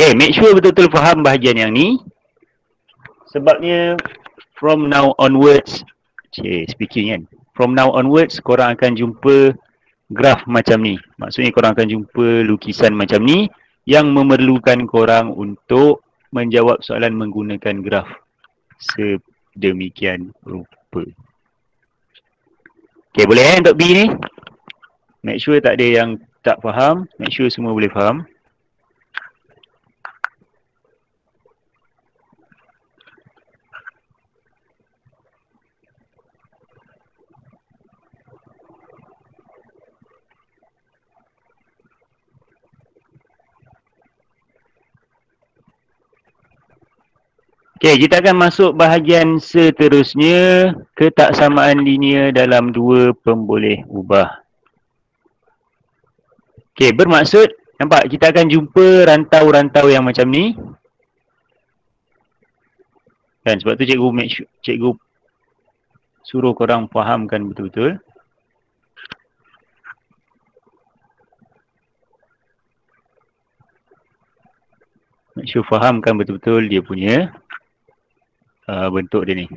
Okay, make sure betul-betul faham bahagian yang ni. Sebabnya from now onwards, speaking kan, from now onwards korang akan jumpa graf macam ni. Maksudnya korang akan jumpa lukisan macam ni yang memerlukan korang untuk menjawab soalan menggunakan graf sedemikian rupa. Okay, boleh untuk B ni? Make sure tak ada yang tak faham. Make sure semua boleh faham. Okay, kita akan masuk bahagian seterusnya, ketaksamaan linear dalam dua pemboleh ubah. Okay, bermaksud, nampak kita akan jumpa rantau-rantau yang macam ni. Dan sebab tu cikgu suruh korang fahamkan betul-betul. Make sure fahamkan betul-betul dia punya bentuk dia ni.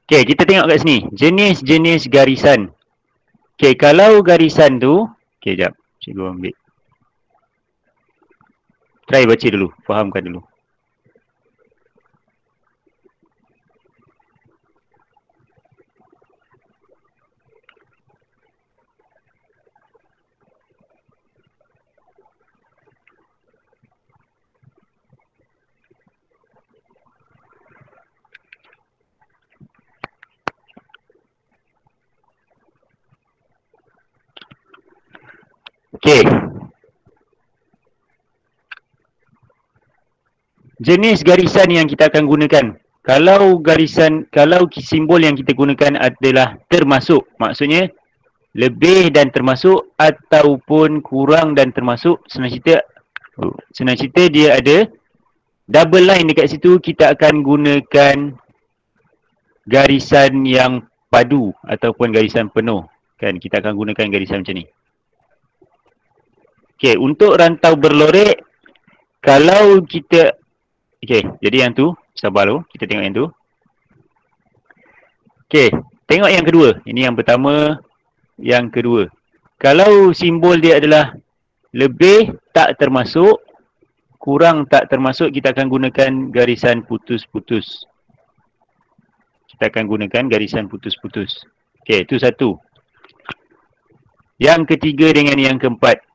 Okay, kita tengok kat sini. Jenis-jenis garisan. Okay, kalau garisan tu, okay, jap. Cikgu ambil. Try baca dulu, fahamkan dulu. Okay. Jenis garisan yang kita akan gunakan. Kalau simbol yang kita gunakan adalah termasuk, maksudnya lebih dan termasuk ataupun kurang dan termasuk, senang cerita dia ada double line dekat situ, kita akan gunakan garisan yang padu ataupun garisan penuh. Kan, kita akan gunakan garisan macam ni. Okay, untuk rantau berlorek, kalau kita, okay, jadi yang tu, sabar dulu, kita tengok yang tu. Okay, tengok yang kedua. Ini yang pertama, yang kedua. Kalau simbol dia adalah lebih tak termasuk, kurang tak termasuk, kita akan gunakan garisan putus-putus. Kita akan gunakan garisan putus-putus. Okay, itu satu. Yang ketiga dengan yang keempat.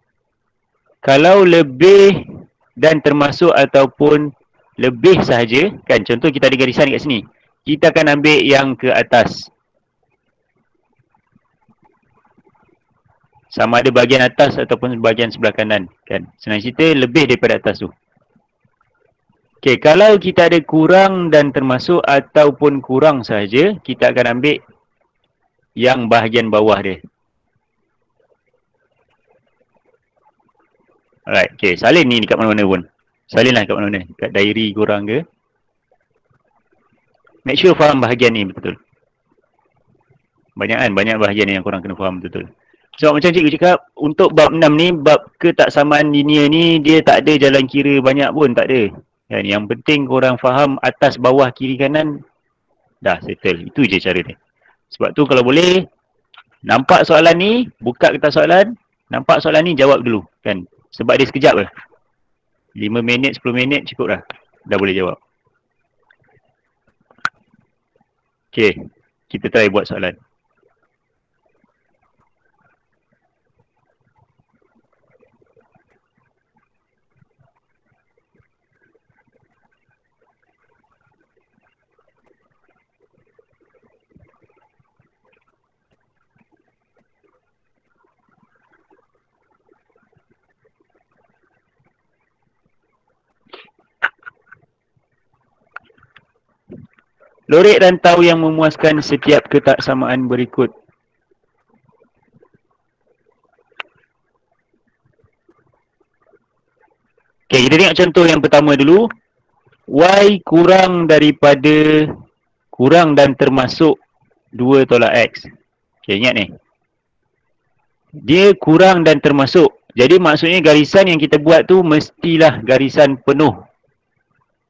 Kalau lebih dan termasuk ataupun lebih sahaja, kan, contoh kita ada garisan kat sini, kita akan ambil yang ke atas. Sama ada bahagian atas ataupun bahagian sebelah kanan, kan. Senang cerita lebih daripada atas tu. Okay, kalau kita ada kurang dan termasuk ataupun kurang sahaja, kita akan ambil yang bahagian bawah dia. Alright, okay, salin ni dekat mana-mana pun. Salin lah kat mana-mana, kat diary korang ke. Make sure faham bahagian ni betul-betul. Banyak bahagian yang korang kena faham betul-betul. Sebab macam cikgu cakap, untuk bab 6 ni, bab ketaksamaan linear ni, dia tak ada jalan kira banyak pun, tak ada. Dan yang penting korang faham atas, bawah, kiri, kanan, dah settle. Itu je cara dia. Sebab tu kalau boleh, nampak soalan ni, buka kertas soalan, nampak soalan ni, jawab dulu, kan. Sebab dia sekejap lah. 5 minit, 10 minit cukup dah. Dah boleh jawab. Okay, kita try buat soalan. Lorek rantau yang memuaskan setiap ketaksamaan berikut. Okay, kita tengok contoh yang pertama dulu. Y kurang dan termasuk 2 tolak X. Okay, ingat ni. Dia kurang dan termasuk. Jadi maksudnya garisan yang kita buat tu mestilah garisan penuh.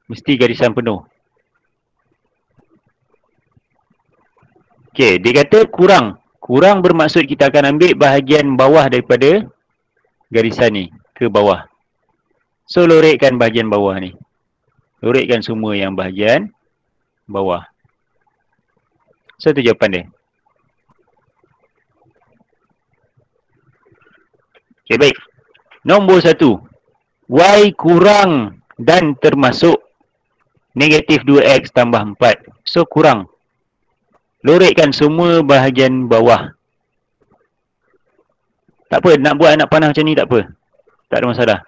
Mesti garisan penuh. Okey, dia kata kurang. Kurang bermaksud kita akan ambil bahagian bawah daripada garisan ni ke bawah. So lorekkan bahagian bawah ni. Lorekkan semua yang bahagian bawah. So tu jawapan dia. Okey, baik. Nombor 1. Y kurang dan termasuk negatif 2x tambah 4. So kurang. Lorekkan semua bahagian bawah. Tak apa, nak buat anak panah macam ni tak apa. Tak ada masalah.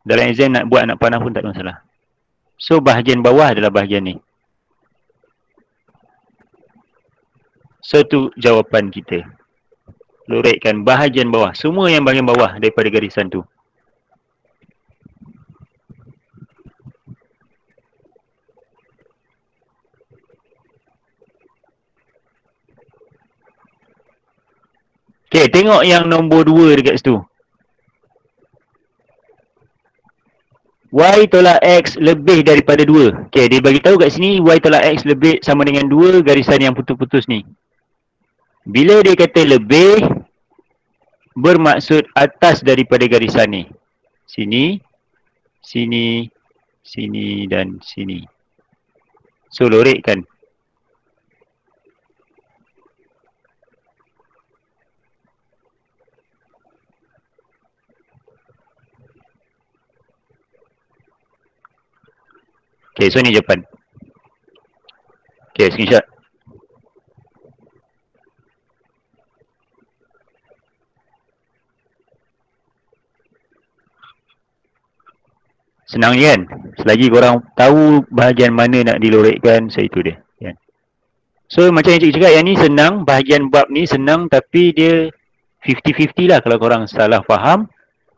Dalam exam nak buat anak panah pun tak ada masalah. So bahagian bawah adalah bahagian ni. So tu jawapan kita. Lorekkan bahagian bawah. Semua yang bahagian bawah daripada garisan tu. Okay, tengok yang nombor 2 dekat situ. Y tolak X lebih daripada 2. Okay, dia bagi tahu kat sini Y tolak X lebih sama dengan 2 garisan yang putus-putus ni. Bila dia kata lebih, bermaksud atas daripada garisan ni. Sini, sini, sini dan sini. So lorekkan. Okay, so ni jawapan. Okay, screenshot. Senang je kan? Selagi korang tahu bahagian mana nak dilorekkan, so itu dia. Kan? So macam yang cikgu cakap, yang ni senang. Bahagian bab ni senang tapi dia 50-50 lah kalau korang salah faham.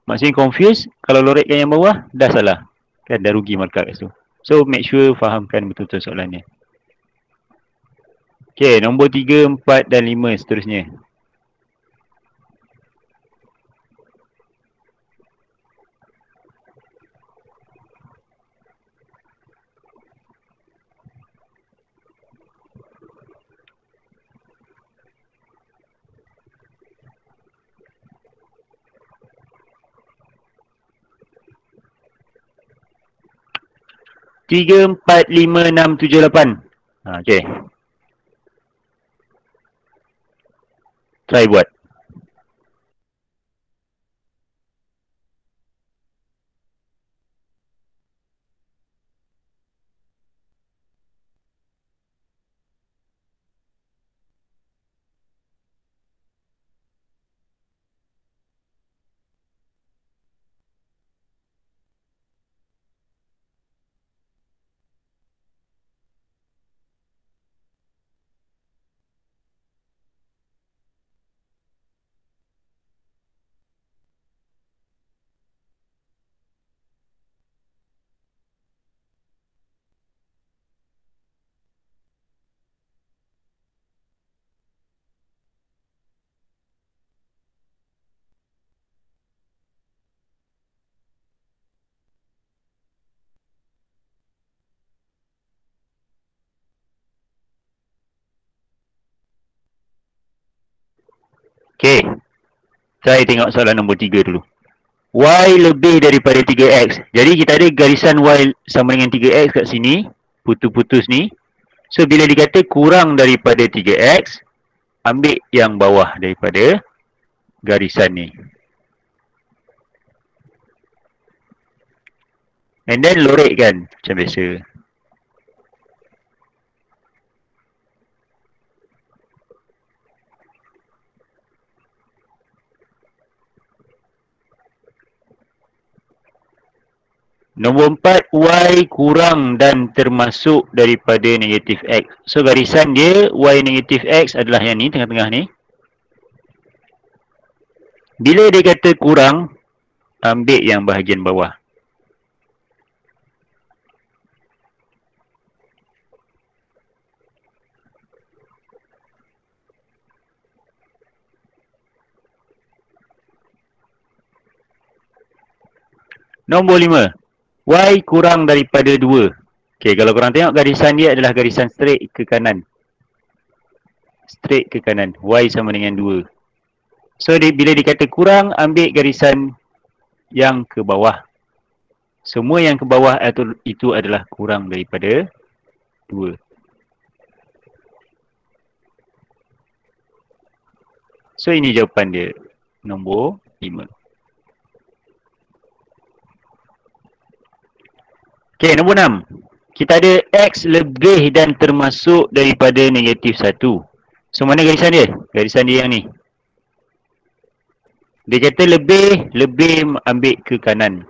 Maksudnya confused, kalau lorekkan yang bawah, dah salah. Kan dah rugi markah kat situ. So make sure fahamkan betul-betul soalan ni. Okay, nombor 3, 4 dan 5 seterusnya. Tiga, 4, 5, 6, 7, 8. Okay. Try buat. Okay. Try tengok soalan nombor 3 dulu. Y lebih daripada 3X. Jadi kita ada garisan Y sama dengan 3X kat sini. Putus-putus ni. So bila dikata kurang daripada 3X, ambil yang bawah daripada garisan ni. And then lorekkan macam biasa. Nombor 4, Y kurang dan termasuk daripada negatif X. So garisan dia, Y negatif X adalah yang ni, tengah-tengah ni. Bila dia kata kurang, ambil yang bahagian bawah. Nombor 5. Y kurang daripada 2. Okey, kalau korang tengok garisan dia adalah garisan straight ke kanan. Straight ke kanan. Y sama dengan 2. So, bila dikata kurang, ambil garisan yang ke bawah. Semua yang ke bawah itu adalah kurang daripada 2. So, ini jawapan dia. Nombor 5. Okey, nombor 6. Kita ada X lebih dan termasuk daripada negatif 1. So, mana garisan dia? Garisan dia yang ni. Dia kata lebih ambil ke kanan.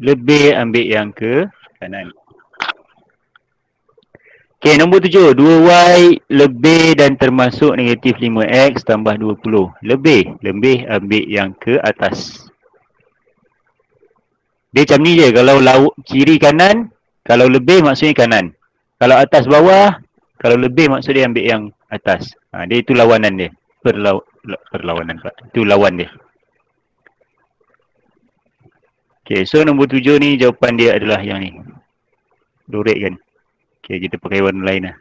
Lebih ambil yang ke kanan. Okey, nombor 7. 2Y lebih dan termasuk negatif 5X tambah 20. Lebih ambil yang ke atas. Dia macam ni je. Kalau kiri kanan, kalau lebih maksudnya kanan. Kalau atas bawah, kalau lebih maksud dia ambil yang atas. Dia itu lawanan dia. Perlawanan pula. Itu lawan dia. Okay, so nombor 7 ni jawapan dia adalah yang ni. Dorek kan. Okay, kita pakai warna lain lah.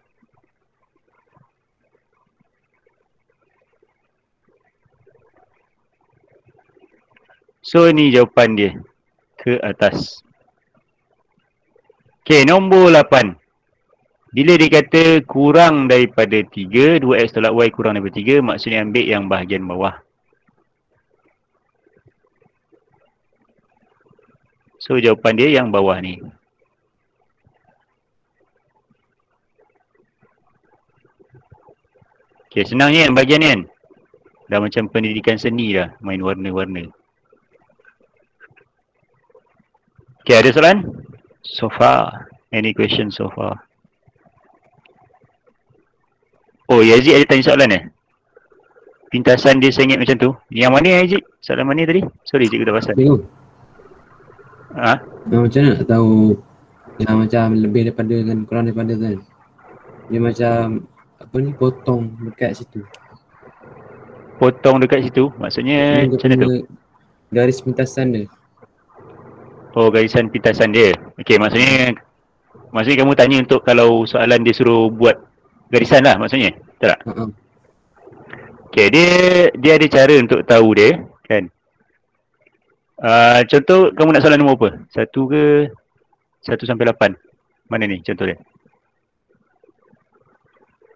So ni jawapan dia. Ke atas. Okay, nombor 8. Bila dikata kurang daripada 3, 2x tolak y kurang daripada 3, maksudnya ambil yang bahagian bawah. So jawapan dia yang bawah ni. Okay, senangnya yang bahagian ni kan. Dah macam pendidikan seni dah, main warna-warna. Okay, ada soalan? So far. Any question so far? Oh, Yazid ada tanya soalan Pintasan dia sengit macam tu. Yang mana Yazid? Soalan mana tadi? Sorry, cikgu dah pasal. Macam mana nak tahu yang macam lebih daripada kan, kurang daripada kan? Dia macam apa ni, potong dekat situ. Potong dekat situ? Maksudnya macam mana tu? Garis pintasan dia. Oh, garisan pintasan dia. Okey, maksudnya kamu tanya untuk kalau soalan dia suruh buat garisan lah maksudnya. Betul tak? Okey, dia ada cara untuk tahu dia kan. Contoh kamu nak soalan nombor apa? 1 ke 1 sampai 8? Mana ni contoh dia?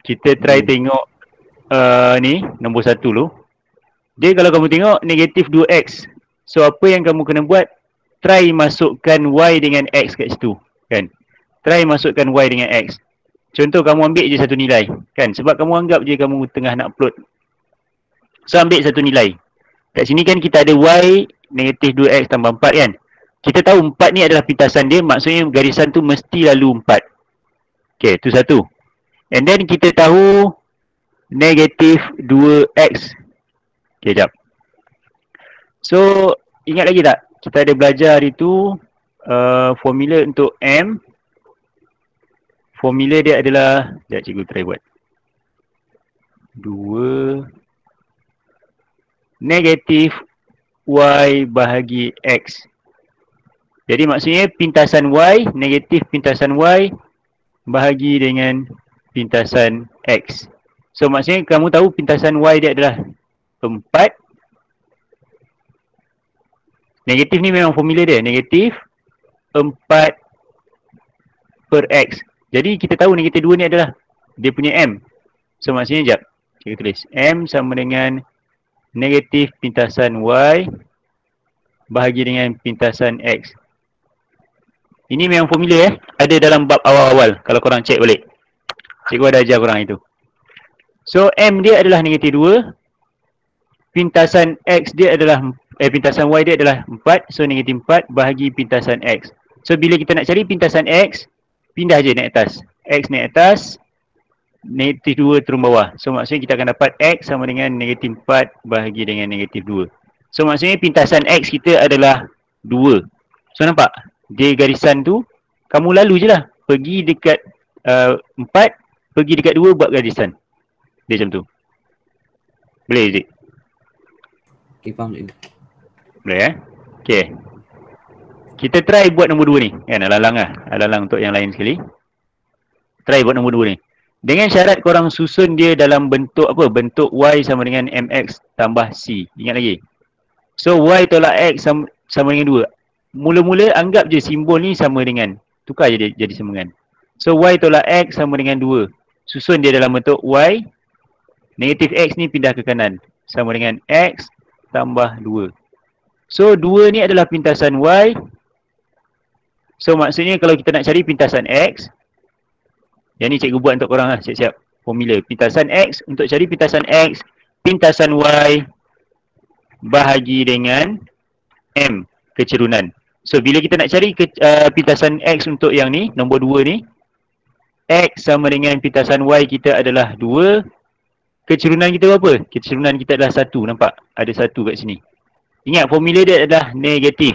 Kita try tengok ni nombor 1 dulu. Dia kalau kamu tengok negatif 2x. So apa yang kamu kena buat? Try masukkan y dengan x kat situ kan. Try masukkan y dengan x. Contoh kamu ambil je satu nilai kan. Sebab kamu anggap je kamu tengah nak plot. So ambil satu nilai. Kat sini kan kita ada y negatif 2x tambah 4 kan. Kita tahu 4 ni adalah pintasan dia. Maksudnya garisan tu mesti lalu 4. Okay, tu satu. And then kita tahu negatif 2x. Okay, jap. So, ingat lagi tak? Kita ada belajar hari tu formula untuk M. Formula dia adalah, sekejap cikgu try buat. 2 negatif y bahagi x. Jadi maksudnya pintasan y, negatif pintasan y bahagi dengan pintasan x. So maksudnya kamu tahu pintasan y dia adalah 4. Negatif ni memang formula dia, negatif 4 per x. Jadi kita tahu negatif 2 ni adalah dia punya m. So maksudnya jap, kita tulis m sama dengan negatif pintasan y bahagi dengan pintasan x. Ini memang formula ada dalam bab awal-awal kalau korang cek balik. Cikgu ada ajar korang itu. So m dia adalah negatif 2. Pintasan x dia adalah pintasan y dia adalah 4. So negatif 4 bahagi pintasan x. So bila kita nak cari pintasan x, pindah je naik atas. X naik atas, negatif 2 turun bawah. So maksudnya kita akan dapat X sama dengan negatif 4 bahagi dengan negatif 2. So maksudnya pintasan X kita adalah 2. So nampak? Dia garisan tu, kamu lalu je lah. Pergi dekat 4, pergi dekat 2 buat garisan. Dia macam tu. Boleh Zik? Okay, faham je. Boleh Okay. Kita try buat nombor 2 ni. Kan alalang lah. Alalang untuk yang lain sekali. Try buat nombor 2 ni. Dengan syarat korang susun dia dalam bentuk apa? Bentuk Y sama dengan MX tambah C. Ingat lagi? So Y tolak X sama dengan 2. Mula-mula anggap je simbol ni sama dengan. Tukar je dia jadi sama dengan. So Y tolak X sama dengan 2. Susun dia dalam bentuk Y. Negatif X ni pindah ke kanan. Sama dengan X tambah 2. So 2 ni adalah pintasan Y. So maksudnya kalau kita nak cari pintasan X. Yang ni cikgu buat untuk korang lah, siap-siap. Formula pintasan X, untuk cari pintasan X, pintasan Y bahagi dengan M, kecerunan. So bila kita nak cari pintasan X untuk yang ni, nombor 2 ni, X sama dengan pintasan Y kita adalah 2. Kecerunan kita berapa? Kecerunan kita adalah 1, nampak? Ada 1 kat sini. Ingat formula dia adalah negatif.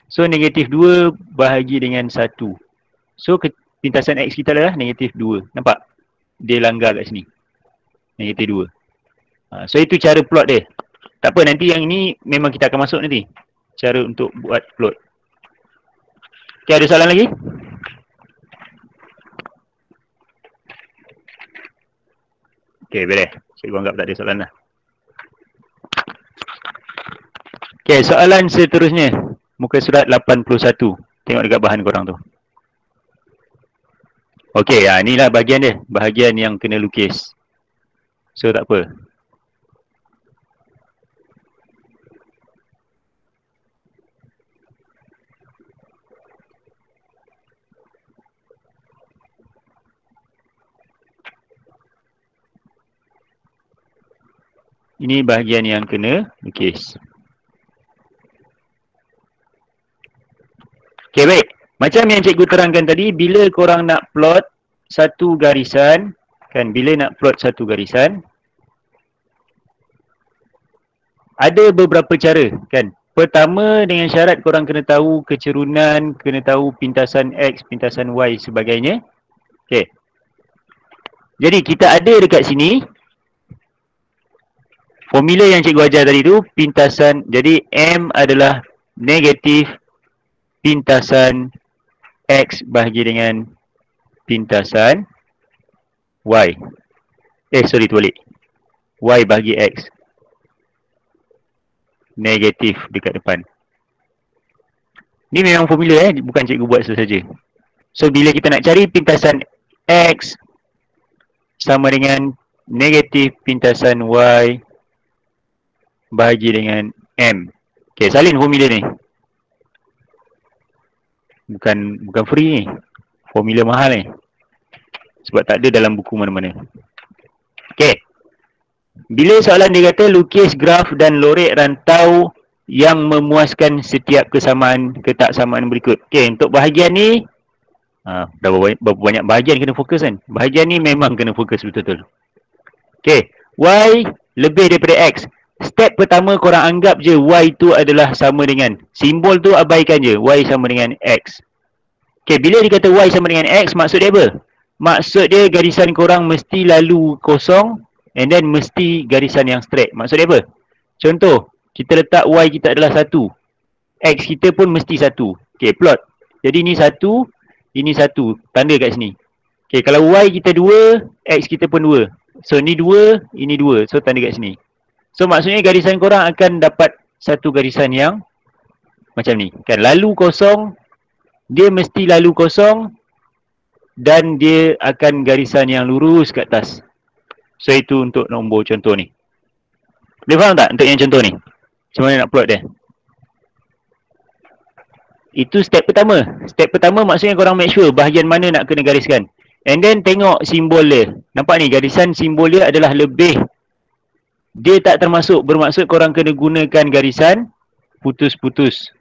So negatif 2 bahagi dengan 1. So pintasan X kita adalah negatif 2. Nampak? Dia langgar kat sini. Negatif 2. So itu cara plot dia. Tak apa, nanti yang ini memang kita akan masuk nanti. Cara untuk buat plot. Okay, ada soalan lagi? Okay, boleh. Cikgu anggap tak ada soalan lah. Okay, soalan seterusnya. Muka surat 81. Tengok dekat bahan korang tu. Okey, inilah bahagian dia. Bahagian yang kena lukis. So, tak apa. Ini bahagian yang kena lukis. Okey, baik. Macam yang cikgu terangkan tadi, bila korang nak plot satu garisan, kan, bila nak plot satu garisan, ada beberapa cara, kan. Pertama, dengan syarat korang kena tahu kecerunan, kena tahu pintasan X, pintasan Y sebagainya. Okey. Jadi kita ada dekat sini formula yang cikgu ajar tadi tu, pintasan, jadi M adalah negatif pintasan X bahagi dengan pintasan Y. Terbalik. Y bahagi X. Negatif dekat depan. Ni memang formula bukan cikgu buat saja. So bila kita nak cari pintasan X sama dengan negatif pintasan Y bahagi dengan M. Okay, salin formula ni. Bukan free ni. Formula mahal ni. Sebab tak ada dalam buku mana-mana. Okay. Bila soalan dia kata lukis graf dan lorek rantau yang memuaskan setiap kesamaan ketaksamaan berikut. Okay, untuk bahagian ni dah berapa banyak bahagian kena fokus kan. Bahagian ni memang kena fokus betul-betul. Okay, Y lebih daripada X. Step pertama korang anggap je Y tu adalah sama dengan, simbol tu abaikan je, Y sama dengan X. Okay, bila dia kata Y sama dengan X, maksud dia apa? Maksud dia garisan korang mesti lalu kosong and then mesti garisan yang straight. Maksud dia apa? Contoh, kita letak Y kita adalah 1. X kita pun mesti 1. Okay, plot. Jadi ni 1, ini 1. Tanda kat sini. Okay, kalau Y kita 2, X kita pun 2. So ni 2, ini 2. So tanda kat sini. So maksudnya garisan korang akan dapat satu garisan yang macam ni. Kan lalu kosong, dia mesti lalu kosong dan dia akan garisan yang lurus ke atas. So itu untuk nombor contoh ni. Boleh faham tak untuk yang contoh ni? Macam mana nak plot dia? Itu step pertama. Step pertama maksudnya korang make sure bahagian mana nak kena gariskan. And then tengok simbol dia. Nampak ni garisan simbol dia adalah lebih. Dia tak termasuk, bermaksud korang kena gunakan garisan putus-putus.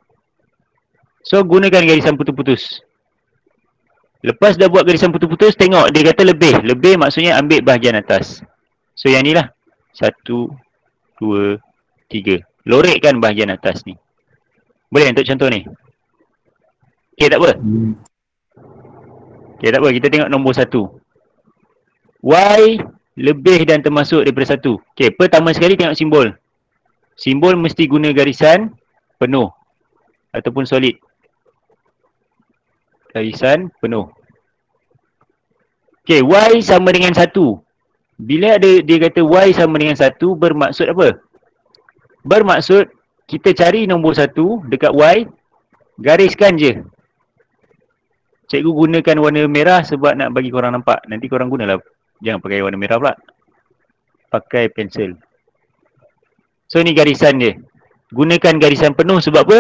So gunakan garisan putus-putus. Lepas dah buat garisan putus-putus, tengok dia kata lebih. Lebih maksudnya ambil bahagian atas. So yang ni lah. 1, 2, 3. Lorekkan bahagian atas ni. Boleh untuk contoh ni? Okay, tak apa? Okay, tak apa. Kita tengok nombor 1. Y lebih dan termasuk daripada 1. Okay, pertama sekali tengok simbol. Simbol mesti guna garisan penuh. Ataupun solid. Garisan penuh. Okay, Y sama dengan 1. Bila dia kata Y sama dengan 1, bermaksud apa? Bermaksud, kita cari nombor 1 dekat Y, gariskan je. Cikgu gunakan warna merah sebab nak bagi korang nampak. Nanti korang gunalah. Jangan pakai warna merah pula. Pakai pensel. So ni garisan dia. Gunakan garisan penuh sebab apa?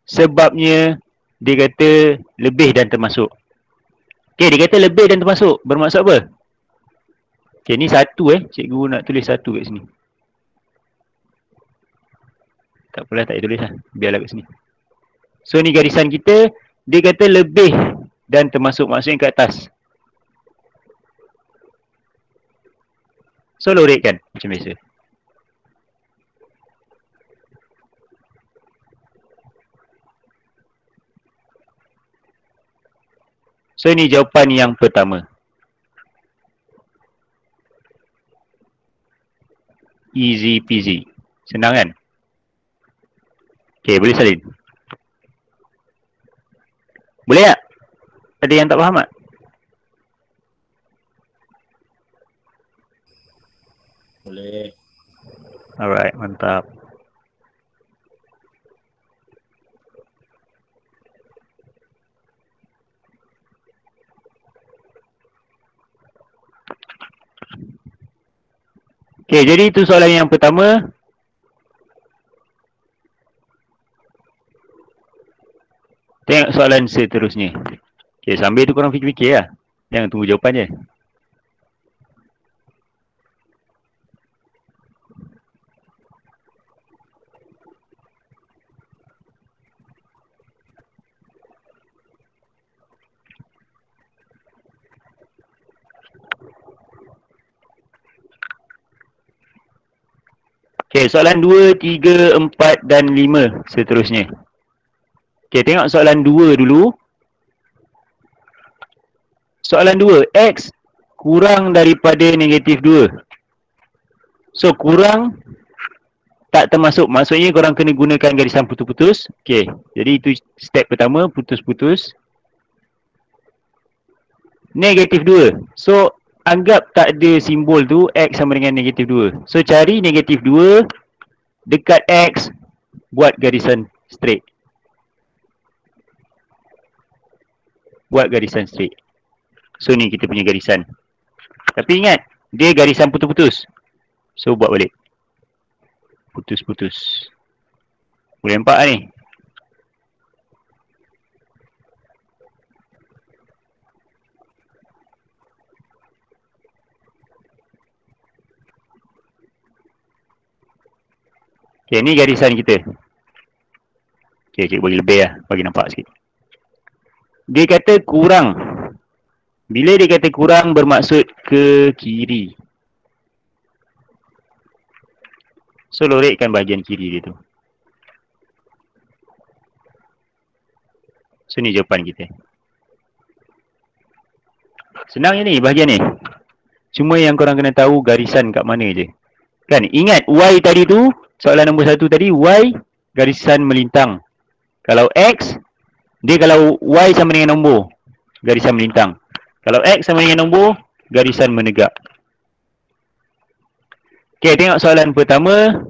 Sebabnya dia kata lebih dan termasuk. Okay, dia kata lebih dan termasuk. Bermaksud apa? Okay, ni 1 Cikgu nak tulis 1 kat sini. Tak apalah, tak payah tulis lah. Biarlah kat sini. So ni garisan kita. Dia kata lebih dan termasuk. Maksudnya kat atas. So lorekkan macam biasa. So ini jawapan yang pertama. Easy peasy. Senang kan? Okay, boleh salin. Boleh tak? Ada yang tak faham tak? Boleh. Alright, mantap. Okay, jadi itu soalan yang pertama. Tengok soalan seterusnya. Okay, sambil tu korang fikir-fikir lah. Jangan tunggu jawapan je. Okay, soalan 2, 3, 4 dan 5 seterusnya. Okay, tengok soalan 2 dulu. Soalan 2, X kurang daripada negatif 2. So, kurang tak termasuk. Maksudnya korang kena gunakan garisan putus-putus. Okay, jadi itu step pertama, putus-putus. Negatif 2. So, anggap tak ada simbol tu, X sama dengan negatif 2. So, cari negatif 2 dekat X, buat garisan straight. Buat garisan straight. So, ni kita punya garisan. Tapi ingat, dia garisan putus-putus. So, buat balik. Putus-putus. Boleh nampak ni? Okay, ni garisan kita. Okay, cikgu bagi lebih lah. Bagi nampak sikit. Dia kata kurang. Bila dia kata kurang, bermaksud ke kiri. So, lorekkan bahagian kiri dia tu. So, ni jawapan kita. Senang je ni, bahagian ni. Cuma yang korang kena tahu garisan kat mana je. Kan, ingat Y tadi tu, soalan nombor 1 tadi, Y garisan melintang. Kalau X, dia kalau Y sama dengan nombor, garisan melintang. Kalau X sama dengan nombor, garisan menegak. Okay, tengok soalan pertama.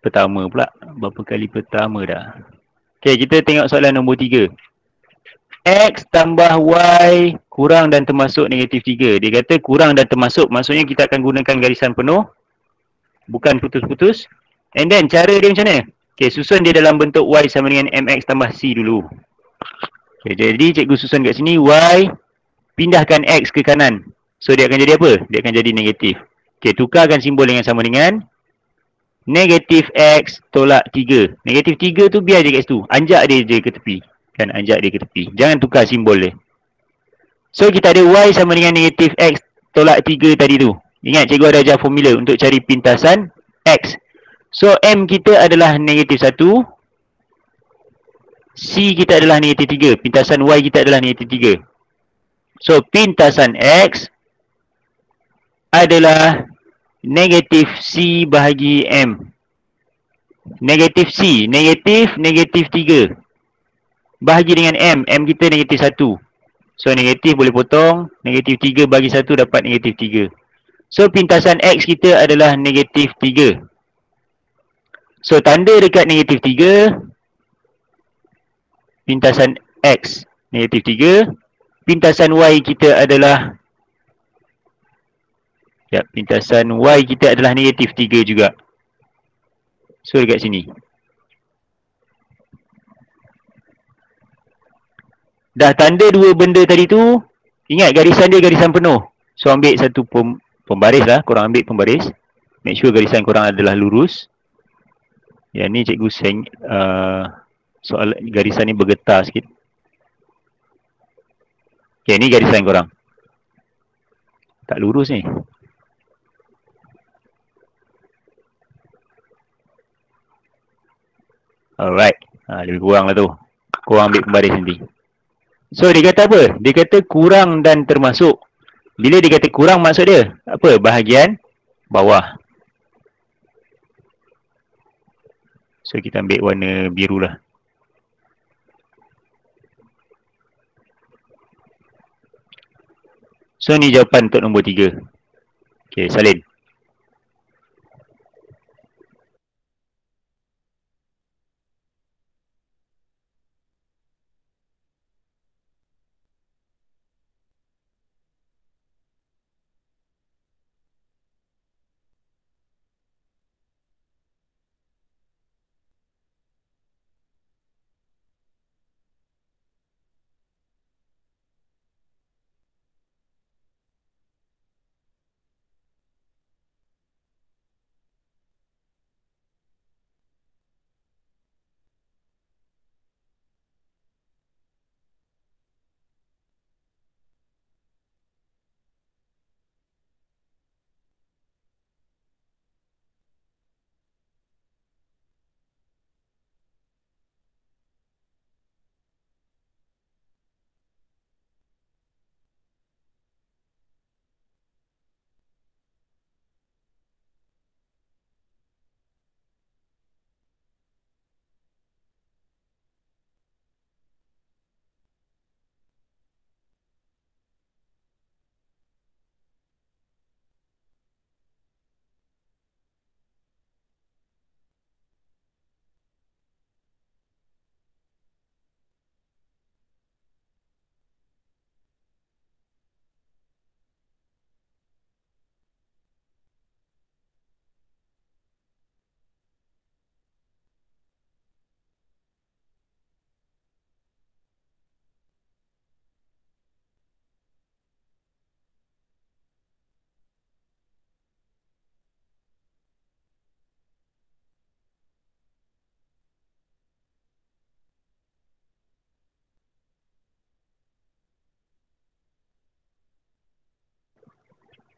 Pertama pula. Berapa kali pertama dah. Okay, kita tengok soalan nombor 3. X tambah Y kurang dan termasuk negatif 3. Dia kata kurang dan termasuk, maksudnya kita akan gunakan garisan penuh. Bukan putus-putus. And then cara dia macam mana? Okay, susun dia dalam bentuk Y sama dengan MX tambah C dulu. Okay, jadi cikgu susun kat sini Y, pindahkan X ke kanan. So dia akan jadi apa? Dia akan jadi negatif. Okay, tukarkan simbol dengan sama dengan negatif X tolak 3. Negatif 3 tu biar je kat situ. Anjak dia je ke tepi. Kan ajak dia ke tepi. Jangan tukar simbol dia. So kita ada Y sama dengan negatif X tolak 3 tadi tu. Ingat cikgu ada ajar formula untuk cari pintasan X. So M kita adalah negatif 1. C kita adalah negatif 3. Pintasan Y kita adalah negatif 3. So pintasan X adalah negatif C bahagi M. Negatif C. Negatif 3. Bahagi dengan M. M kita negatif 1. So negatif boleh potong. Negatif 3 bagi 1 dapat negatif 3. So pintasan X kita adalah negatif 3. So tanda dekat negatif 3. Pintasan X negatif 3. Pintasan Y kita adalah pintasan Y kita adalah negatif 3 juga. So dekat sini. Dah tanda dua benda tadi tu. Ingat garisan dia garisan penuh. So ambil satu pembaris lah. Korang ambil pembaris. Make sure garisan korang adalah lurus. Yang ni cikgu soal garisan ni bergetar sikit. Okay, ni garisan korang. Tak lurus ni. Alright. Lebih kurang lah tu. Korang ambil pembaris nanti. So dia kata apa? Dia kata kurang dan termasuk. Bila dia kata kurang maksud dia apa? Bahagian bawah. So kita ambil warna biru lah. So ni jawapan untuk nombor 3. Okay, salin.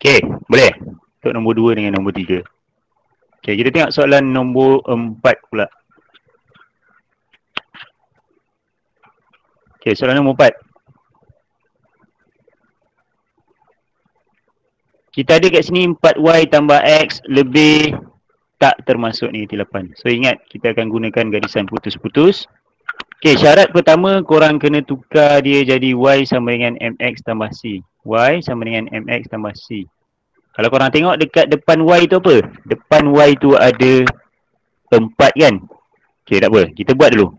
Okay, boleh? Untuk nombor 2 dengan nombor 3. Okay, kita tengok soalan nombor 4 pula. Okay, soalan nombor 4. Kita ada kat sini 4Y tambah X lebih tak termasuk negatif 8. So ingat, kita akan gunakan garisan putus-putus. Okay, syarat pertama korang kena tukar dia jadi Y sama dengan MX tambah C. Y sama dengan MX tambah C. Kalau korang tengok dekat depan Y tu apa? Depan Y tu ada 4 kan? Okay, tak apa. Kita buat dulu.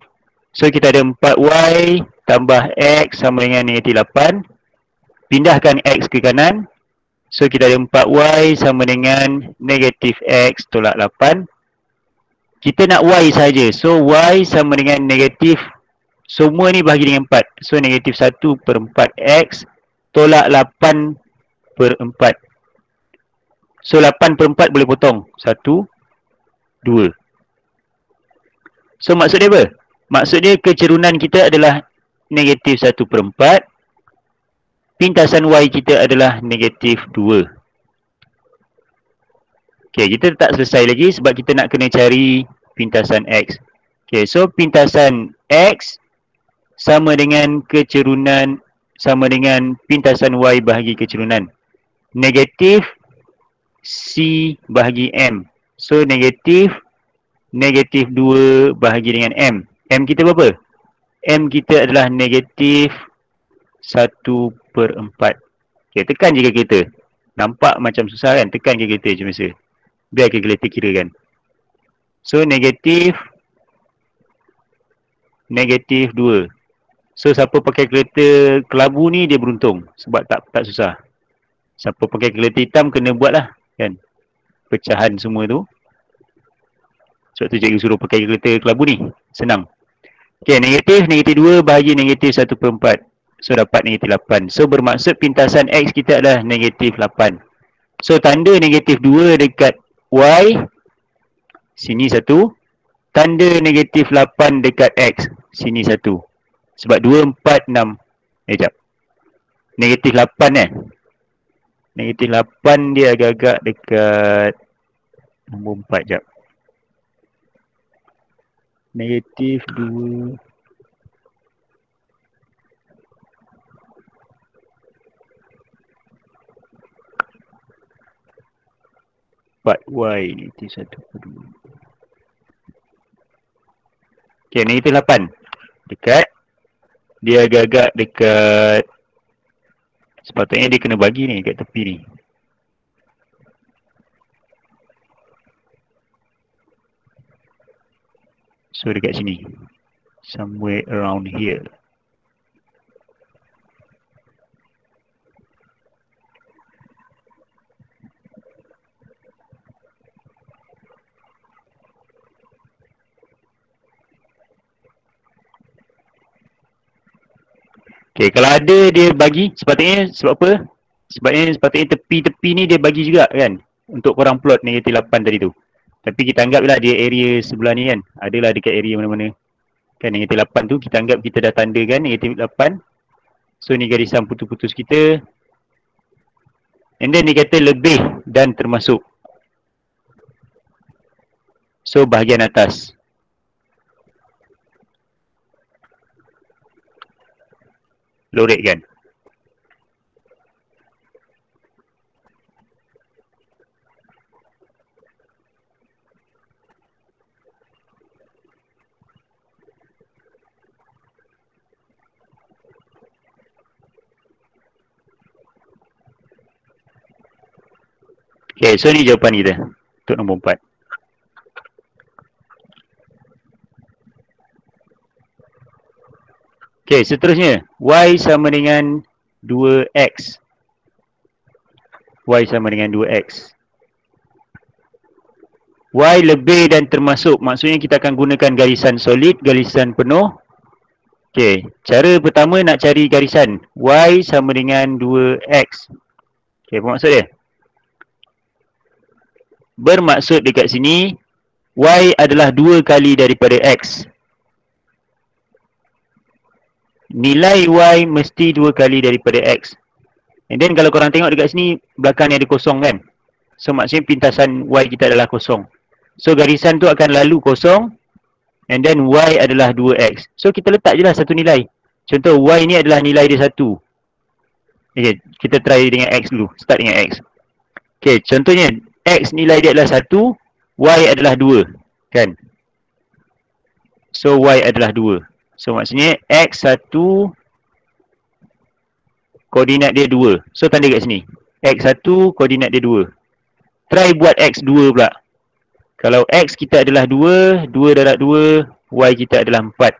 So kita ada 4Y tambah X sama dengan negatif 8. Pindahkan X ke kanan. So kita ada 4Y sama dengan negatif X tolak 8. Kita nak Y saja. So Y sama dengan negatif. Semua ni bahagi dengan 4. So negatif 1/4 X tolak 8/4. So 8/4 boleh potong. 1, 2. So maksud dia apa? Maksud dia kecerunan kita adalah negatif 1/4. Pintasan Y kita adalah negatif 2. Okay, kita tak selesai lagi sebab kita nak kena cari pintasan X. Okay, so pintasan X sama dengan kecerunan, sama dengan pintasan Y bahagi kecerunan. Negatif C bahagi M. So negatif 2 bahagi dengan M. M kita berapa? M kita adalah negatif 1/4. Okay, tekan je kalkulator. Nampak macam susah kan? Tekan kalkulator je masa. Biar kalkulator kira kan. So negatif 2. So siapa pakai kalkulator kelabu ni dia beruntung. Sebab tak susah. Siapa pakai kalkulator hitam kena buat lah kan. Pecahan semua tu. Sebab tu cikgu suruh pakai kalkulator kelabu ni. Senang. Okay, negatif 2 bahagi negatif 1/4. So dapat negatif 8. So bermaksud pintasan X kita adalah negatif 8. So tanda negatif 2 dekat Y. Sini 1. Tanda negatif 8 dekat X. Sini 1. Sebab 2, 4, 6. Sekejap. Negatif 8 Negatif 8 dia agak-agak dekat nombor 4 sekejap. Negatif 2. Y negatif 1/2. Okay, negatif 8. Dekat. Dia agak-agak dekat. Sepatutnya dia kena bagi ni kat tepi ni. So dekat sini. Somewhere around here. Okay, kalau ada dia bagi, sepatutnya sebab apa? Sepatutnya tepi-tepi ni dia bagi juga kan. Untuk korang plot negatif 8 tadi tu. Tapi kita anggaplah dia area sebelah ni kan. Adalah dekat area mana-mana. Kan negatif 8 tu kita anggap kita dah tandakan negatif 8. So ni garisan putus-putus kita. And then dia kata lebih dan termasuk. So bahagian atas. Lorek kan. Okay, so ni jawapan kita untuk nombor 4. Okay, seterusnya. Y sama dengan 2X. Y sama dengan 2X. Y lebih dan termasuk. Maksudnya kita akan gunakan garisan solid, garisan penuh. Okay, cara pertama nak cari garisan. Y sama dengan 2X. Okay, apa maksud dia? Bermaksud dekat sini, Y adalah 2 kali daripada X. Nilai Y mesti 2 kali daripada X. And then kalau korang tengok dekat sini, belakang ni ada kosong kan. So maksudnya pintasan Y kita adalah kosong. So garisan tu akan lalu kosong. And then Y adalah 2X. So kita letak je lah satu nilai. Contoh Y ni adalah nilai dia 1. Okay, kita try dengan X dulu. Start dengan X. Okay, contohnya X nilai dia adalah 1. Y adalah 2. Kan. So Y adalah 2. So maksudnya X1 koordinat dia 2. So tanda kat sini. X1 koordinat dia 2. Try buat X2 pula. Kalau X kita adalah 2, 2 darab 2, Y kita adalah 4.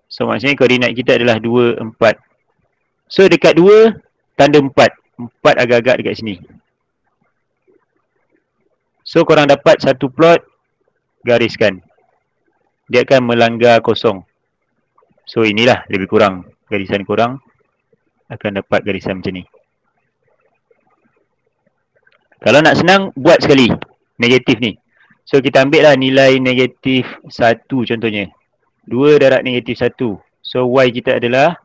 So maksudnya koordinat kita adalah 2, 4. So dekat 2, tanda 4. 4 agak-agak dekat sini. So korang dapat satu plot, gariskan. Dia akan melanggar kosong. So inilah lebih kurang garisan korang akan dapat garisan macam ni. Kalau nak senang, buat sekali negatif ni. So kita ambil lah nilai negatif 1 contohnya. 2 darab negatif 1. So Y kita adalah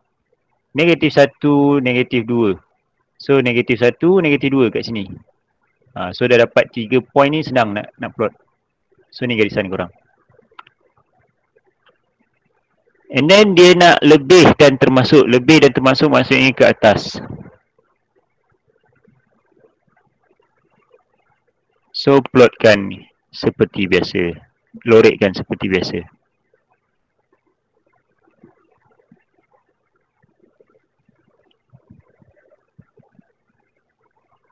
negatif 1, negatif 2. So negatif 1, negatif 2 kat sini. So dah dapat 3 point ni senang nak plot. So ni garisan korang. And then dia nak lebih dan termasuk. Lebih dan termasuk maksudnya ke atas. So plotkan seperti biasa. Lorekkan seperti biasa.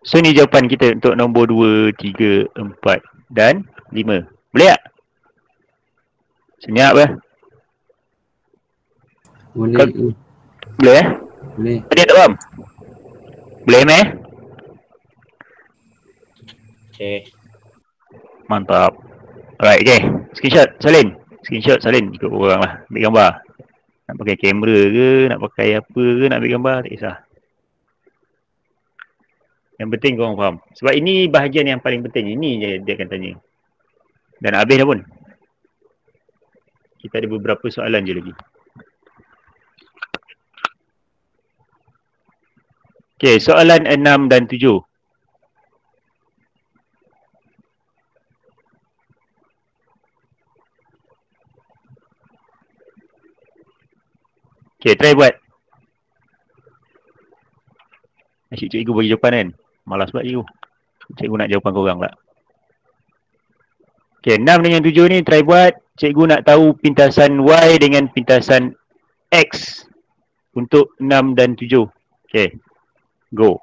So ni jawapan kita untuk nombor 2, 3, 4 dan 5. Boleh tak? Senyap ke? Boleh. Boleh Boleh. Tadi tak faham? Boleh meh? Okay. Mantap. Alright, okay. Screenshot salin. Screenshot salin ikut orang lah. Ambil gambar. Nak pakai kamera ke, nak pakai apa ke, nak ambil gambar, tak kisah. Yang penting korang faham. Sebab ini bahagian yang paling penting. Ini je dia akan tanya. Dan habis dah pun. Kita ada beberapa soalan je lagi. Okay, soalan 6 dan 7. Okay, try buat. Asyik cikgu bagi jawapan kan. Malas buat cikgu. Cikgu nak jawapan korang pula. Okay, 6 dengan 7 ni try buat. Cikgu nak tahu pintasan Y dengan pintasan X untuk 6 dan 7. Okay, go.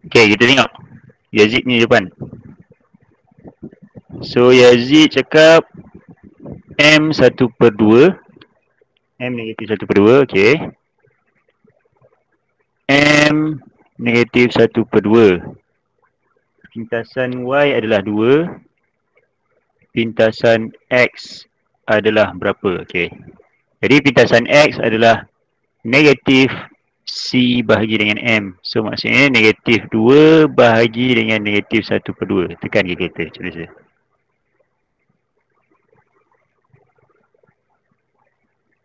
Okay, kita tengok Yazid ni jawapan. So Yazid cakap M 1/2. M negatif 1/2, okay. M negatif 1/2. Pintasan Y adalah 2. Pintasan X adalah berapa? Okay. Jadi pintasan X adalah negatif C bahagi dengan M. So maksudnya negatif 2 bahagi dengan negatif 1/2. Tekan kalkulator macam biasa.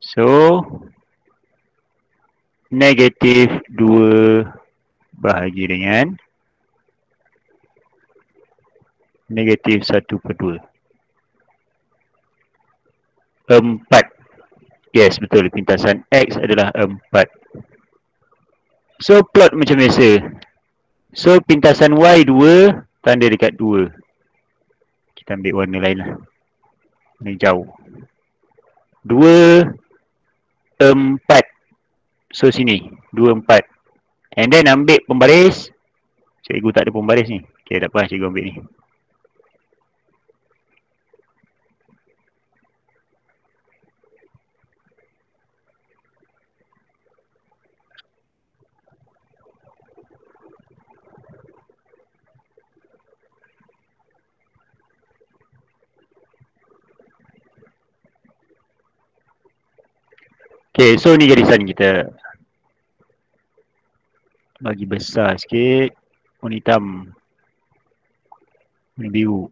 So negatif 2 bahagi dengan negatif 1/2. 4. Yes, betul. Pintasan X adalah 4. So plot macam biasa. So pintasan Y 2, tanda dekat 2. Kita ambil warna lain lah. Warna hijau. 2 4. So sini 2, 4. And then ambil pembaris. Cikgu tak ada pembaris ni. Okay, tak apa, cikgu ambil ni. Okay, so ni garisan kita. Bagi besar sikit. Warna hitam. Warna biru.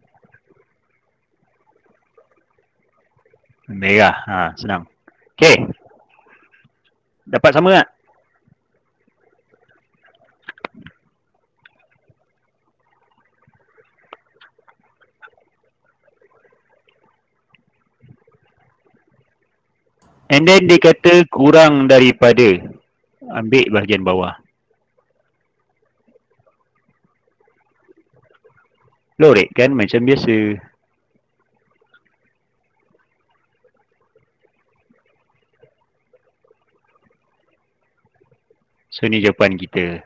Merah. Ha, senang. Okay. Dapat sama tak? And then dia kata kurang daripada. Ambil bahagian bawah. Lorek kan macam biasa. So ni jawapan kita.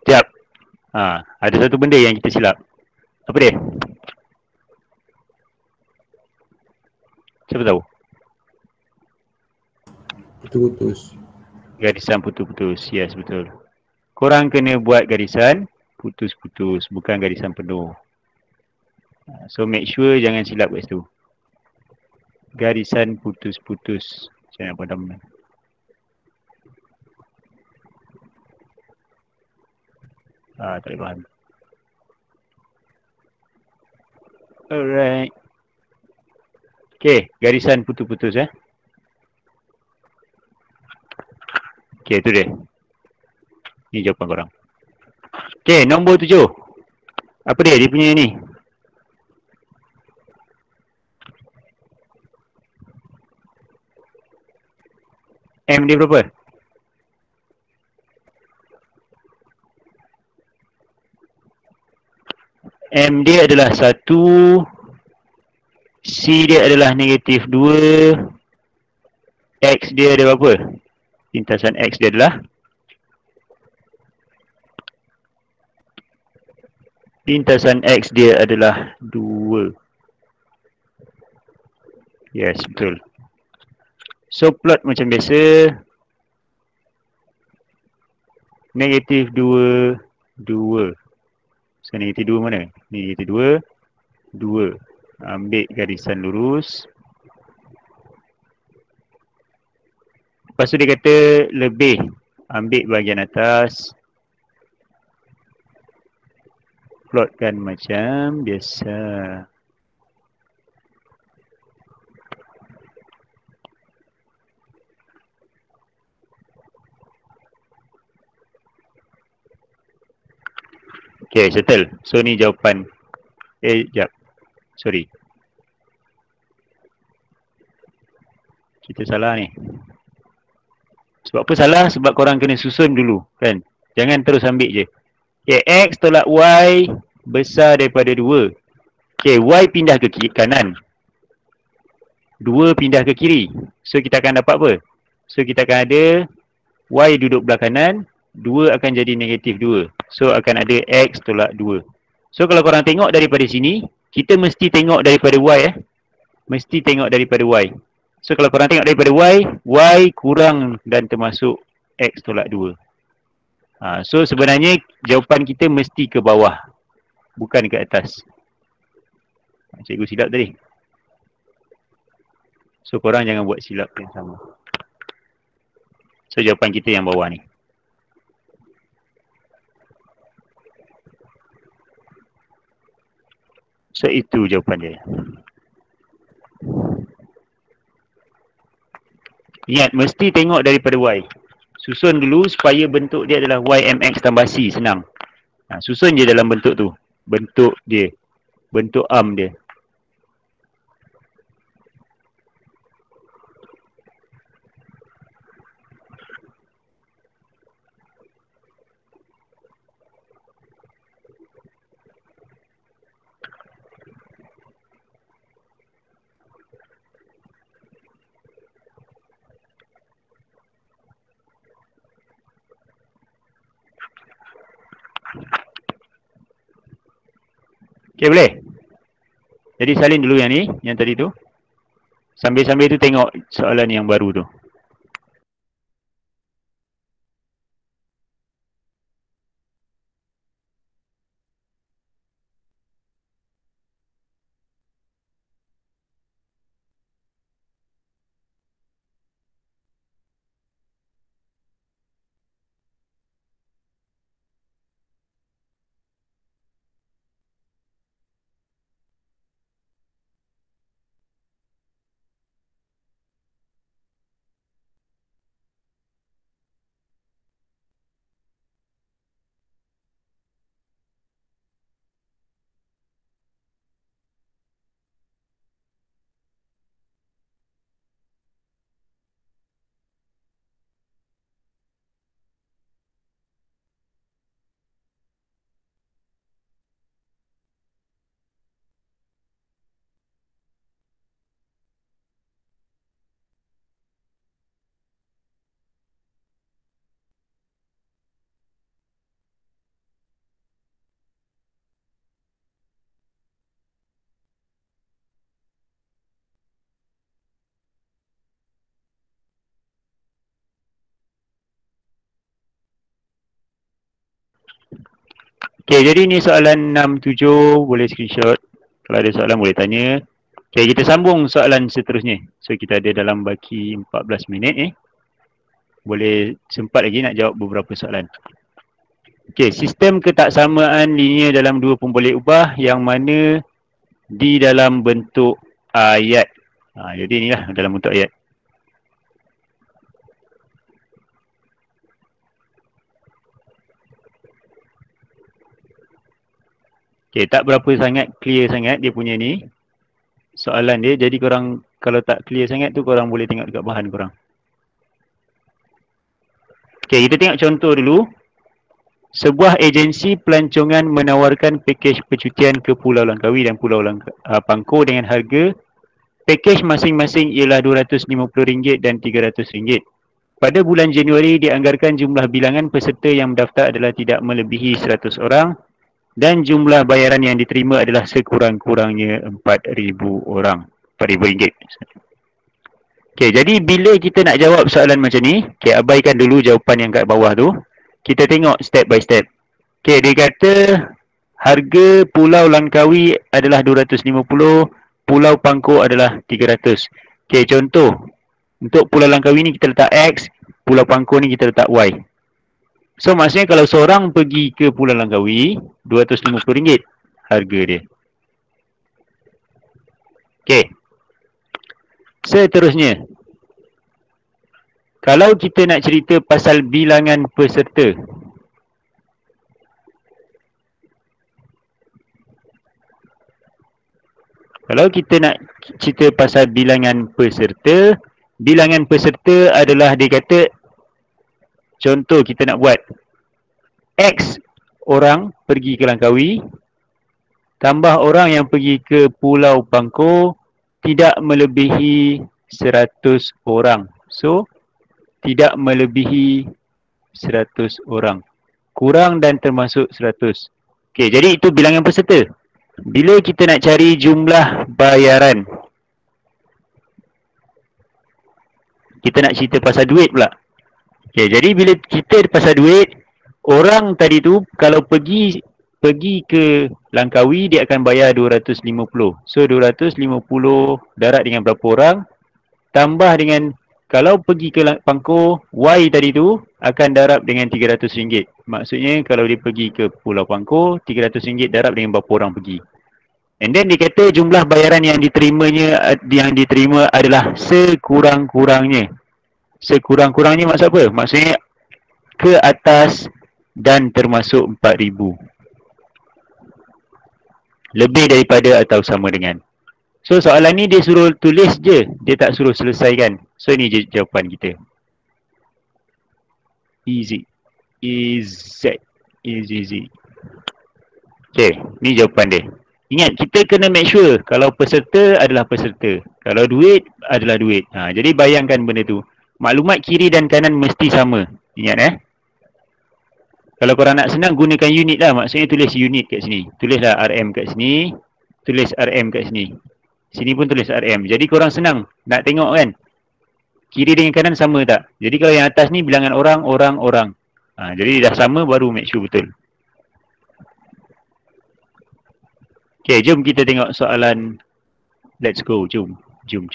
Sekejap. Ha, ada satu benda yang kita silap. Apa dia? Siapa tahu? Putus-putus. Garisan putus-putus. Yes, betul. Korang kena buat garisan putus-putus. Bukan garisan penuh. So make sure jangan silap kat situ. Garisan putus-putus. Saya nak padam. Tak boleh faham. Alright. Okay, garisan putus-putus Okay, tu dia. Ni jawapan korang. Okay, nombor 7. Apa dia? Dia punya ni. M dia berapa? M dia adalah 1. C dia adalah negatif 2. X dia ada berapa? Lintasan X dia adalah lintasan X dia adalah 2. Yes, betul. So plot macam biasa. Negatif 2, 2. So negatif 2 mana? Negatif 2, 2. Ambil garisan lurus. Lepas tu dia kata lebih. Ambil bahagian atas. Plotkan macam biasa. Okay, settle. So ni jawapan. Sekejap. Sorry. Kita salah ni. Sebab apa salah? Sebab korang kena susun dulu. Kan? Jangan terus ambil je. Okay, X tolak Y besar daripada 2. Okay, Y pindah ke kanan. 2 pindah ke kiri. So kita akan dapat apa? So kita akan ada Y duduk belah kanan. 2 akan jadi negatif 2. So akan ada X tolak 2. So kalau korang tengok daripada sini, kita mesti tengok daripada Y Mesti tengok daripada Y. So kalau korang tengok daripada Y kurang dan termasuk X tolak 2. So sebenarnya jawapan kita mesti ke bawah. Bukan ke atas. Cikgu silap tadi. So korang jangan buat silap yang sama. So jawapan kita yang bawah ni. So itu jawapan dia. Ingat, mesti tengok daripada Y. Susun dulu supaya bentuk dia adalah YMX tambah C. Senang. Susun je dalam bentuk tu. Bentuk dia. Bentuk arm dia. Okay, boleh? Jadi salin dulu yang ni, yang tadi tu. Sambil-sambil tu tengok soalan yang baru tu. Okay, jadi ni soalan 6-7, boleh screenshot. Kalau ada soalan boleh tanya. Okay, kita sambung soalan seterusnya. So, kita ada dalam baki 14 minit ni. Boleh sempat lagi nak jawab beberapa soalan. Okay, sistem ketaksamaan linear dalam dua pun boleh ubah yang mana di dalam bentuk ayat. Jadi inilah dalam bentuk ayat. Okay, tak berapa sangat clear sangat dia punya ni soalan dia. Jadi korang kalau tak clear sangat tu korang boleh tengok dekat bahan korang. Okay, kita tengok contoh dulu. Sebuah agensi pelancongan menawarkan pakej percutian ke Pulau Langkawi dan Pulau Pangkor dengan harga pakej masing-masing ialah RM250 dan RM300. Pada bulan Januari dianggarkan jumlah bilangan peserta yang mendaftar adalah tidak melebihi 100 orang dan jumlah bayaran yang diterima adalah sekurang-kurangnya RM4,000. RM4,000. Okay, jadi bila kita nak jawab soalan macam ni, okay, abaikan dulu jawapan yang kat bawah tu. Kita tengok step by step. Okay, dia kata harga Pulau Langkawi adalah 250, Pulau Pangkor adalah 300. Okay, contoh. Untuk Pulau Langkawi ni kita letak X, Pulau Pangkor ni kita letak Y. So maksudnya kalau seorang pergi ke Pulau Langkawi, RM250 harga dia. Okay. Seterusnya. Kalau kita nak cerita pasal bilangan peserta. Kalau kita nak cerita pasal bilangan peserta adalah dia kata, contoh kita nak buat X orang pergi ke Langkawi, tambah orang yang pergi ke Pulau Pangkor tidak melebihi 100 orang. So, tidak melebihi 100 orang. Kurang dan termasuk 100. Okay, jadi itu bilangan peserta. Bila kita nak cari jumlah bayaran, kita nak cerita pasal duit pula. Okay, jadi bila kita pasal duit, orang tadi tu kalau pergi ke Langkawi dia akan bayar 250. So 250 darat dengan berapa orang, tambah dengan kalau pergi ke Pangkor, Y tadi tu akan darab dengan RM300. Maksudnya kalau dia pergi ke Pulau Pangkor, RM300 darab dengan berapa orang pergi. And then dia kata jumlah bayaran yang diterima adalah sekurang-kurangnya. Sekurang-kurangnya maksud apa? Maksudnya ke atas dan termasuk 4,000. Lebih daripada atau sama dengan. So soalan ni dia suruh tulis je, dia tak suruh selesaikan. So ni je jawapan kita. Easy. Easy. Okay, ni jawapan dia. Ingat, kita kena make sure kalau peserta adalah peserta, kalau duit adalah duit. Jadi bayangkan benda tu. Maklumat kiri dan kanan mesti sama. Ingat Kalau korang nak senang, gunakan unit lah. Maksudnya tulis unit kat sini. Tulislah RM kat sini. Tulis RM kat sini. Sini pun tulis RM. Jadi korang senang nak tengok kan. Kiri dengan kanan sama tak? Jadi kalau yang atas ni bilangan orang, orang, orang. Jadi dah sama baru make sure betul. Okay, jom kita tengok soalan. Let's go, jom. Jom.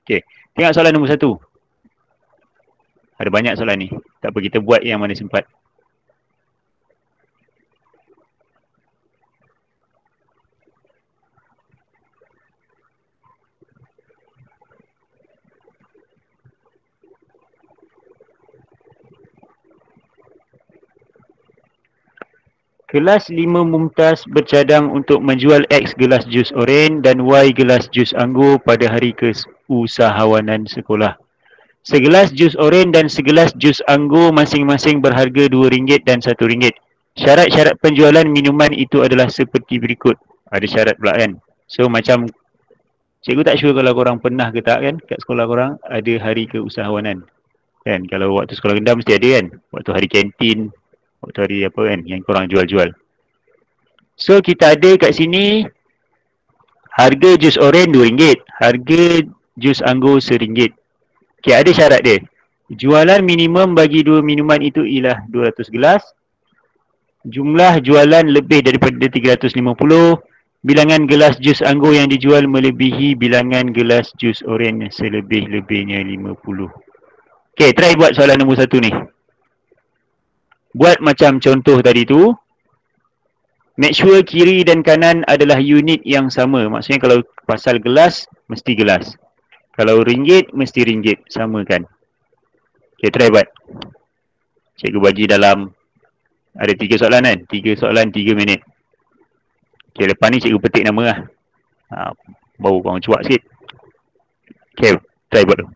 Okay, tengok soalan nombor 1. Ada banyak soalan ni. Tak apa, kita buat yang mana sempat. Kelas 5 Mumtaz bercadang untuk menjual X gelas jus oren dan Y gelas jus anggur pada hari keusahawanan sekolah. Segelas jus oren dan segelas jus anggur masing-masing berharga RM2 dan RM1. Syarat-syarat penjualan minuman itu adalah seperti berikut. Ada syarat pula kan. So macam cikgu tak sure kalau korang pernah ke tak kan kat sekolah korang ada hari keusahawanan. Kan kalau waktu sekolah rendah mesti ada kan. Waktu hari kantin, waktu hari apa kan yang korang jual-jual. So kita ada kat sini harga jus oren RM2, harga jus anggur RM1. Okay, ada syarat dia. Jualan minimum bagi dua minuman itu ialah 200 gelas. Jumlah jualan lebih daripada 350. Bilangan gelas jus anggur yang dijual melebihi bilangan gelas jus oren selebih-lebihnya 50. Okay, try buat soalan nombor 1 ni. Buat macam contoh tadi tu. Make sure kiri dan kanan adalah unit yang sama. Maksudnya kalau pasal gelas, mesti gelas. Kalau ringgit, mesti ringgit. Sama kan? Okay, try buat. Cikgu bagi dalam, ada 3 soalan kan? 3 soalan, 3 minit. Okay, lepas ni cikgu petik nama lah. Baru korang cuak sikit. Okay, try buat tu.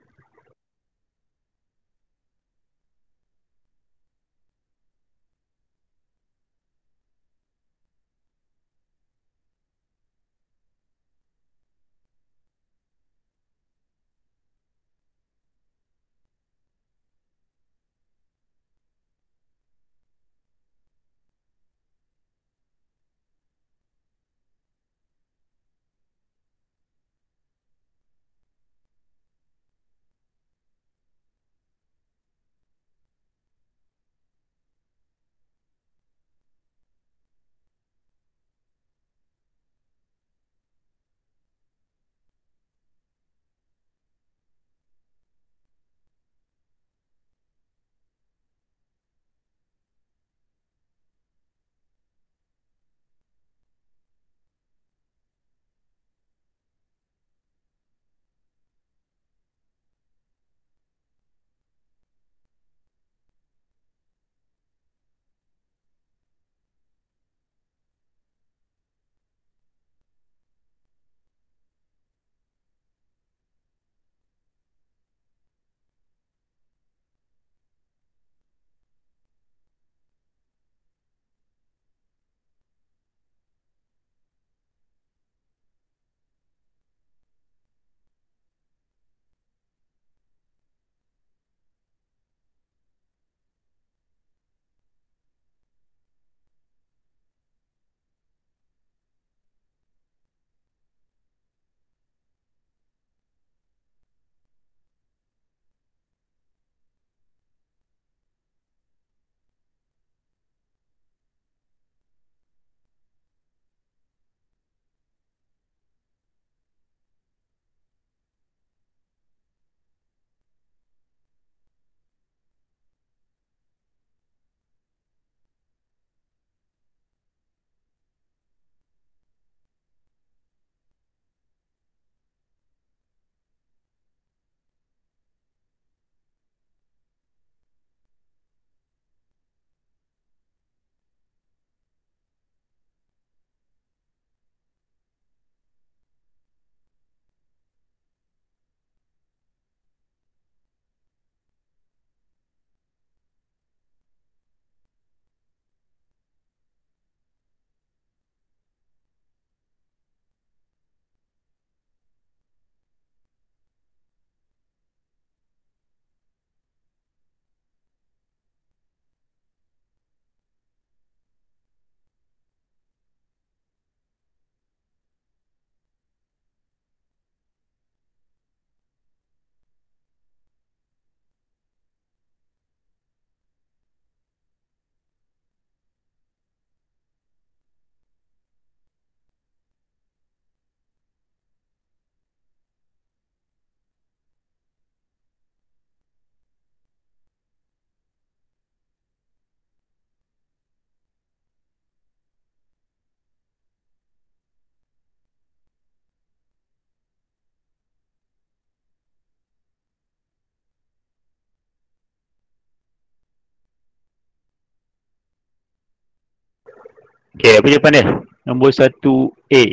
Okay, apa jawapan dia? Nombor 1A.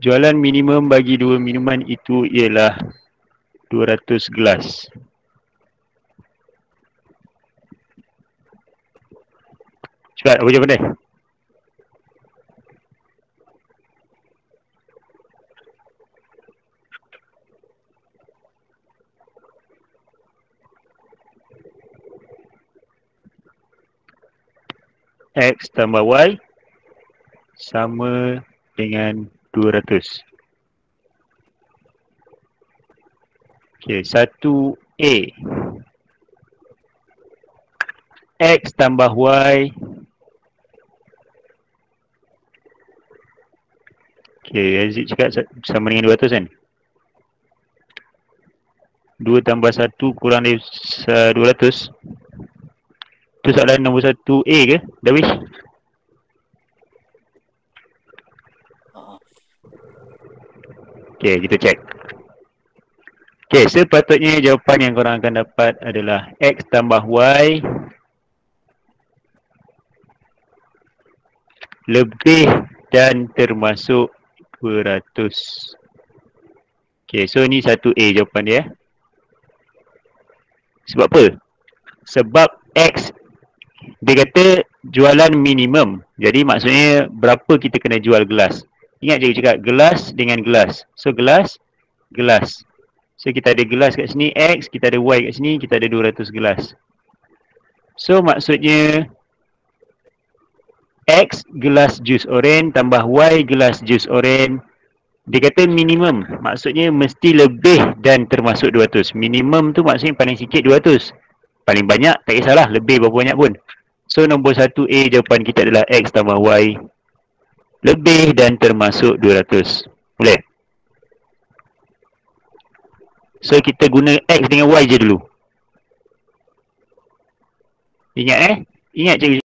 Jualan minimum bagi 2 minuman itu ialah 200 gelas. Cepat, apa jawapan dia? X tambah Y sama dengan 200. Okay, 1A. X tambah Y. Okay, Aziz cakap sama dengan 200 kan? 2 tambah 1 kurang dari 200. Tu soalan nombor 1A ke, Darwish? Okay, kita check. Okay, sepatutnya jawapan yang korang akan dapat adalah X tambah Y lebih dan termasuk 200. Okay, so ni 1A jawapan dia. Sebab apa? Sebab X, dia kata jualan minimum. Jadi maksudnya berapa kita kena jual gelas. Ingat je cakap gelas dengan gelas. So gelas, gelas. So kita ada gelas kat sini X, kita ada Y kat sini, kita ada 200 gelas. So maksudnya X gelas jus oren tambah Y gelas jus oren. Dia kata minimum, maksudnya mesti lebih dan termasuk 200. Minimum tu maksudnya paling sikit 200. Paling banyak tak kisahlah, lebih berapa banyak pun. So nombor 1A jawapan kita adalah X tambah Y lebih dan termasuk 200. Boleh? So kita guna X dengan Y je dulu. Ingat Ingat cikgu